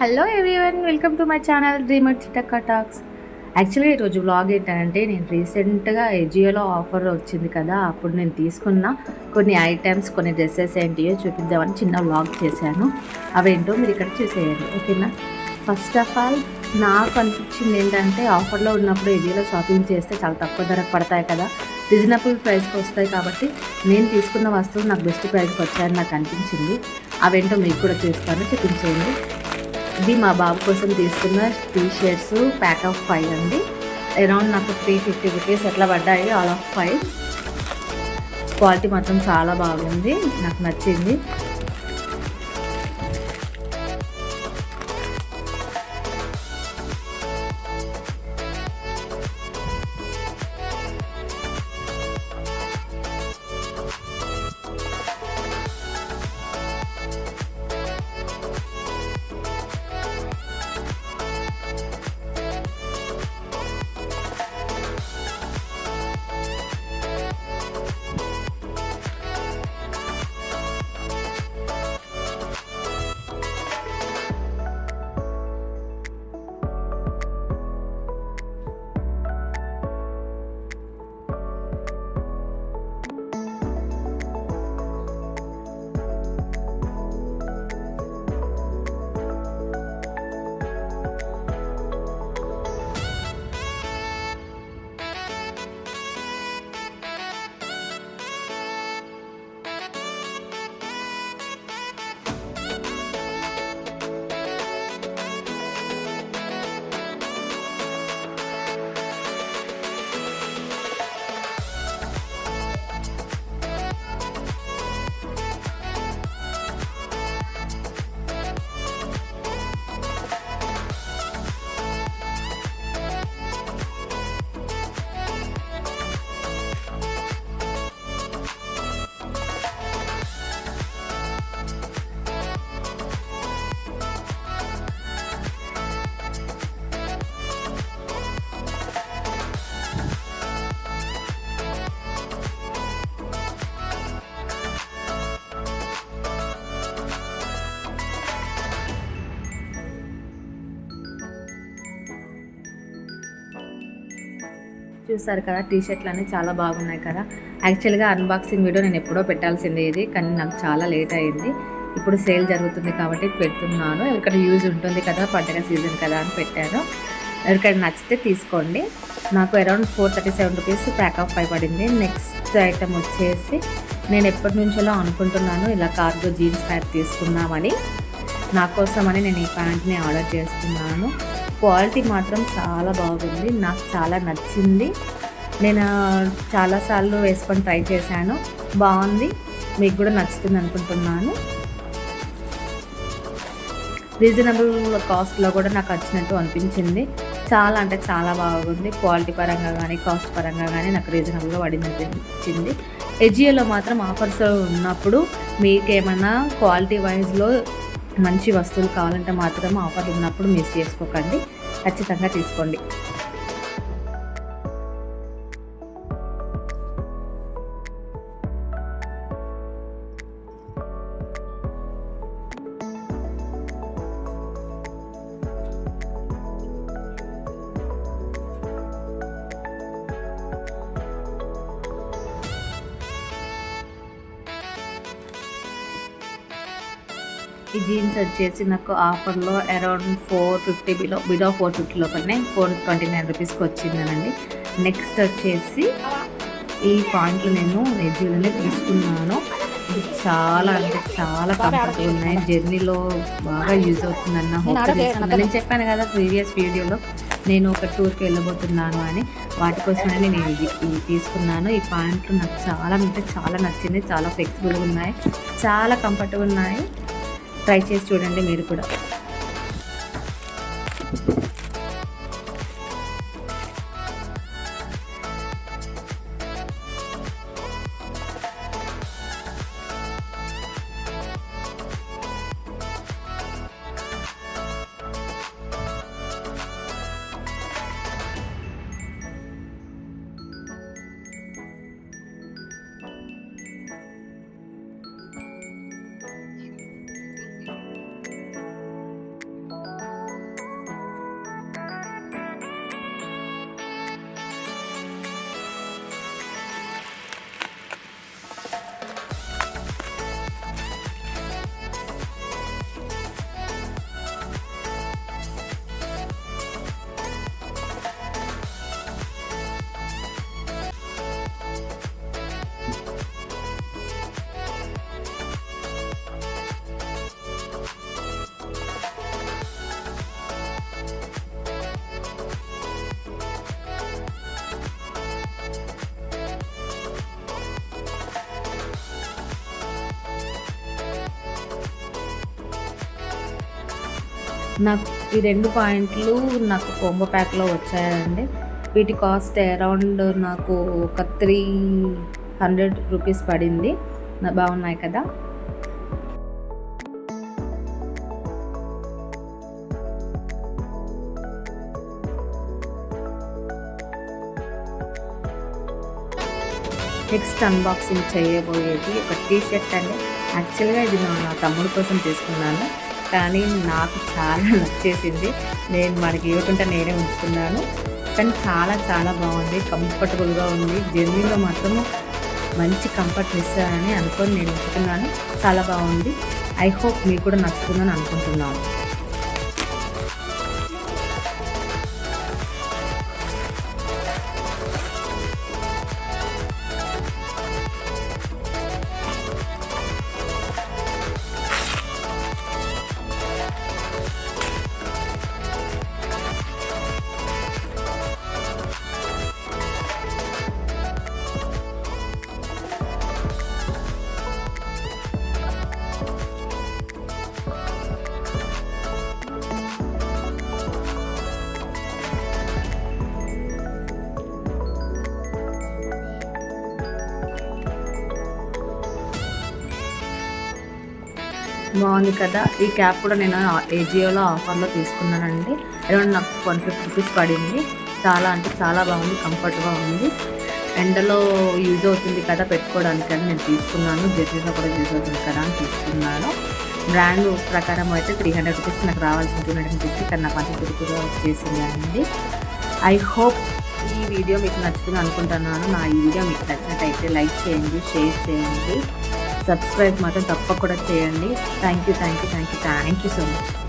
Hello everyone, welcome to my channel dreamer Chittakka talks. యాక్చువల్గా ఈరోజు vlog ఏంటంటే, నేను రీసెంట్గా ఎజియోలో ఆఫర్ వచ్చింది కదా, అప్పుడు నేను తీసుకున్న కొన్ని ఐటమ్స్, కొన్ని డ్రెస్సెస్ ఏంటియో చూపిద్దామని చిన్న వ్లాగ్ చేశాను. అవేంటో మీరు ఇక్కడ చూసేయండి, ఓకేనా. ఫస్ట్ ఆఫ్ ఆల్ నాకు అనిపించింది ఏంటంటే, ఆఫర్లో ఉన్నప్పుడు ఎజియోలో షాపింగ్ చేస్తే చాలా తక్కువ ధరకు పడతాయి కదా, రీజనబుల్ ప్రైస్కి వస్తాయి. కాబట్టి నేను తీసుకున్న వస్తువులు నాకు బెస్ట్ ప్రైస్కి వచ్చాయని నాకు అనిపించింది. అవేంటో మీకు కూడా చూస్తాను, చూపించేయండి. ఇది మా బాబు కోసం తీసుకున్న టీ షర్ట్స్, ప్యాక్ ఆఫ్ 5 అండి. అరౌండ్ నాకు 350 రూపీస్ ఎట్లా పడ్డాయి, ఆల్ ఆఫ్ 5. క్వాలిటీ మాత్రం చాలా బాగుంది, నాకు నచ్చింది. చూసారు కదా, టీ షర్ట్లు అన్నీ చాలా బాగున్నాయి కదా. యాక్చువల్గా అన్బాక్సింగ్ వీడియో నేను ఎప్పుడో పెట్టాల్సిందే ఇది, కానీ నాకు చాలా లేట్ అయింది. ఇప్పుడు సేల్ జరుగుతుంది కాబట్టి పెడుతున్నాను. ఎవరికైనా యూజ్ ఉంటుంది కదా, పండగ సీజన్ కదా అని పెట్టాను. ఎవరికైనా నచ్చితే తీసుకోండి. నాకు అరౌండ్ 437 రూపీస్ ప్యాక్ ఆఫ్ 5 పడింది. నెక్స్ట్ ఐటమ్ వచ్చేసి, నేను ఎప్పటి నుంచో అనుకుంటున్నాను ఇలా కార్గో జీన్స్ ప్యాంట్ తీసుకుందామని. నా కోసమని నేను ఈ ప్యాంట్ని ఆర్డర్ చేస్తున్నాను. క్వాలిటీ మాత్రం చాలా బాగుంది, నాకు చాలా నచ్చింది. నేను చాలాసార్లు వేసుకొని ట్రై చేశాను, బాగుంది. మీకు కూడా నచ్చుతుంది అనుకుంటున్నాను. రీజనబుల్ కాస్ట్లో కూడా నాకు వచ్చినట్టు అనిపించింది. చాలా అంటే చాలా బాగుంది. క్వాలిటీ పరంగా కానీ, కాస్ట్ పరంగా కానీ నాకు రీజనబుల్గా పడింది. ఎజియోలో మాత్రం ఆఫర్స్ ఉన్నప్పుడు మీకేమైనా క్వాలిటీ వైజ్లో మంచి వస్తువులు కావాలంటే మాత్రం ఆఫర్లు ఉన్నప్పుడు మిస్ చేసుకోకండి, ఖచ్చితంగా తీసుకోండి. ఈ జీన్స్ వచ్చేసి నాకు ఆఫర్లో అరౌండ్ 450 బిలో 450 లోపలనే 429 రూపీస్కి వచ్చిందనండి. నెక్స్ట్ వచ్చేసి ఈ పాయింట్లు నేను ఎజియోలోనే తీసుకున్నాను. ఇది చాలా అంటే చాలా కంఫర్ట్గా ఉన్నాయి, జర్నీలో బాగా యూజ్ అవుతుందన్న హోప్ చేస్తున్నాను. నేను చెప్పాను కదా ప్రీవియస్ వీడియోలో, నేను ఒక టూర్కి వెళ్ళబోతున్నాను అని, వాటి కోసమే నేను ఇది తీసుకున్నాను. ఈ పాయింట్లు నాకు చాలా అంటే చాలా నచ్చింది. చాలా ఫ్లెక్సిబుల్గా ఉన్నాయి, చాలా కంఫర్ట్గా ఉన్నాయి. ట్రై చేసి చూడండి మీరు కూడా. నాకు ఈ 2 పాయింట్లు నాకు కోంబో ప్యాక్లో వచ్చాయండి. వీటి కాస్ట్ అరౌండ్ నాకు ఒక 300 రూపీస్ పడింది. బాగున్నాయి కదా. నెక్స్ట్ అన్బాక్సింగ్ చేయబోయేది ఒక టీ షర్ట్ అండి. యాక్చువల్గా ఇది నా తమ్ముడి కోసం తీసుకున్నాను, కానీ నాకు చాలా నచ్చేసింది. నేను మనకి ఇవ్వకుండా నేనే ఉంచుకున్నాను. కానీ చాలా చాలా బాగుంది, కంఫర్టబుల్గా ఉంది. జర్నీలో మాత్రము మంచి కంఫర్ట్ ఇస్తానని అనుకొని నేను ఉంచుకున్నాను. చాలా బాగుంది. ఐ హోప్ మీకు కూడా నచ్చుతుందని అనుకుంటున్నాను. బాగుంది కదా. ఈ క్యాప్ కూడా నేను ఏజియోలో ఆఫర్లో తీసుకున్నానండి. అరౌండ్ నాకు 150 రూపీస్ పడింది. చాలా అంటే చాలా బాగుంది, కంఫర్ట్గా ఉంది. ఎండలో యూజ్ అవుతుంది కదా పెట్టుకోవడానికి అని నేను తీసుకున్నాను. జర్నీలో కూడా యూజ్ అవుతుంది కదా అని తీసుకున్నాను. బ్రాండ్ ప్రకారం అయితే 300 రూపీస్ నాకు రావాల్సిన 250 కానీ నాకు 150 కూడా వచ్చేసింది అండి. ఐ హోప్ ఈ వీడియో మీకు నచ్చుతుంది అనుకుంటున్నాను. నా ఈ వీడియో మీకు నచ్చినట్టయితే లైక్ చేయండి, షేర్ చేయండి, సబ్స్క్రైబ్ మాత్రం తప్పకుండా చేయండి. Thank you so much.